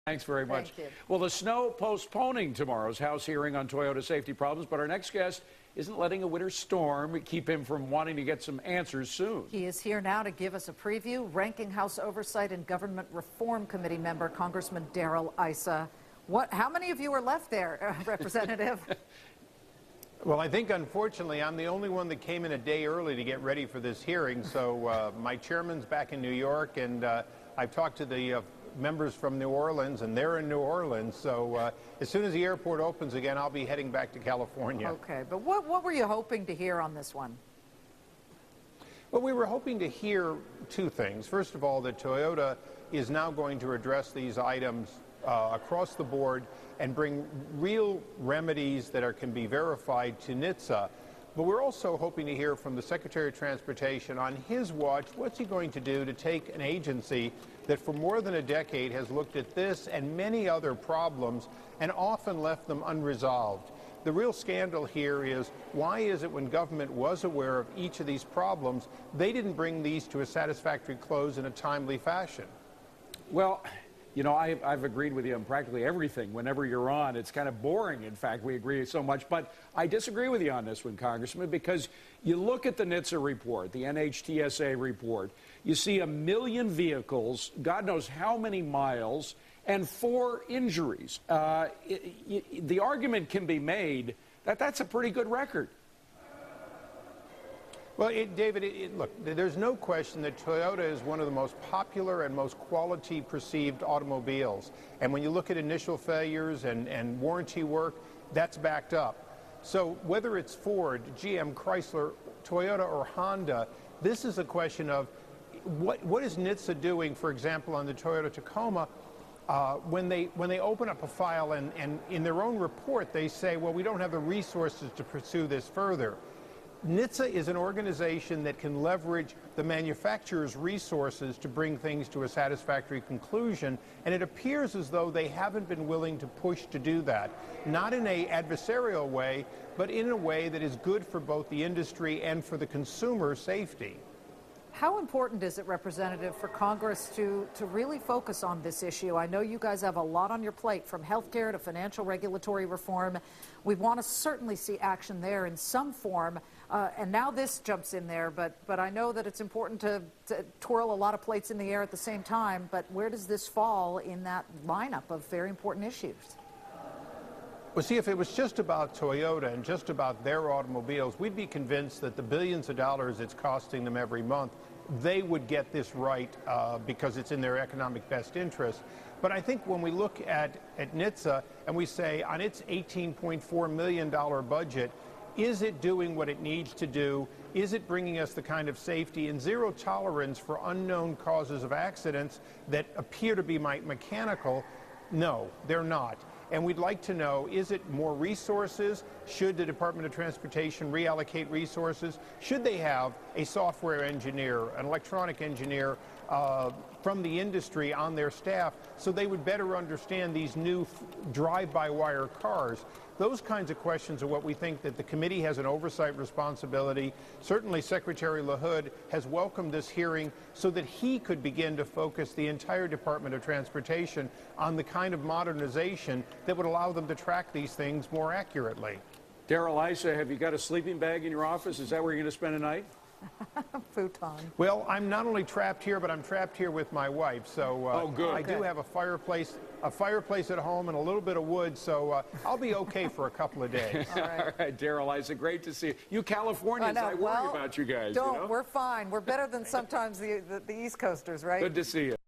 Thanks very much. Thank you. Well, the snow postponing tomorrow's House hearing on Toyota safety problems, but our next guest isn't letting a winter storm keep him from wanting to get some answers soon. He is here now to give us a preview. Ranking House Oversight and Government Reform Committee member Congressman Issa. How many of you are left there, Representative? Well, I think, unfortunately, I'm the only one that came in a day early to get ready for this hearing. So my chairman's back in New York, and I've talked to the members from New Orleans, and they're in New Orleans. So as soon as the airport opens again, I'll be heading back to California. Okay, but what were you hoping to hear on this one? Well, we were hoping to hear two things. First of all, that Toyota is now going to address these items across the board and bring real remedies that can be verified to NHTSA. But we're also hoping to hear from the Secretary of Transportation on his watch, what's he going to do to take an agency that for more than a decade has looked at this and many other problems and often left them unresolved. The real scandal here is, why is it when government was aware of each of these problems, they didn't bring these to a satisfactory close in a timely fashion? Well, you know, I've agreed with you on practically everything. Whenever you're on, it's kind of boring. In fact, we agree so much. But I disagree with you on this one, Congressman, because you look at the NHTSA report, the NHTSA report, you see 1 million vehicles, God knows how many miles, and 4 injuries. The argument can be made that that's a pretty good record. Well, David, look, there's no question that Toyota is one of the most popular and most quality perceived automobiles. And when you look at initial failures and warranty work, that's backed up. So whether it's Ford, GM, Chrysler, Toyota, or Honda, this is a question of what is NHTSA doing, for example, on the Toyota Tacoma, when they open up a file and in their own report they say, well, we don't have the resources to pursue this further. NHTSA is an organization that can leverage the manufacturer's resources to bring things to a satisfactory conclusion, and it appears as though they haven't been willing to push to do that. Not in an adversarial way, but in a way that is good for both the industry and for the consumer safety. How important is it, Representative, for Congress to really focus on this issue? I know you guys have a lot on your plate, from healthcare to financial regulatory reform. We want to certainly see action there in some form, and now this jumps in there, but I know that it's important to twirl a lot of plates in the air at the same time, but where does this fall in that lineup of very important issues? Well, see, if it was just about Toyota and just about their automobiles, we'd be convinced that the billions of dollars it's costing them every month, they would get this right because it's in their economic best interest. But I think when we look at NHTSA and we say on its $18.4 million budget, is it doing what it needs to do? Is it bringing us the kind of safety and zero tolerance for unknown causes of accidents that appear to be mechanical? No, they're not. And we'd like to know, is it more resources? Should the Department of Transportation reallocate resources? Should they have a software engineer, an electronic engineer from the industry on their staff so they would better understand these new drive-by-wire cars? Those kinds of questions are what we think that the committee has an oversight responsibility. Certainly Secretary LaHood has welcomed this hearing so that he could begin to focus the entire Department of Transportation on the kind of modernization that would allow them to track these things more accurately. Issa, have you got a sleeping bag in your office? Is that where you're going to spend a night? Futon. Well, I'm not only trapped here, but I'm trapped here with my wife. So good. I do have a fireplace at home and a little bit of wood, so I'll be okay for a couple of days. All right, Issa, great to see you. You Californians, I worry about you guys. Don't. You know? We're fine. We're better than sometimes the East Coasters, right? Good to see you.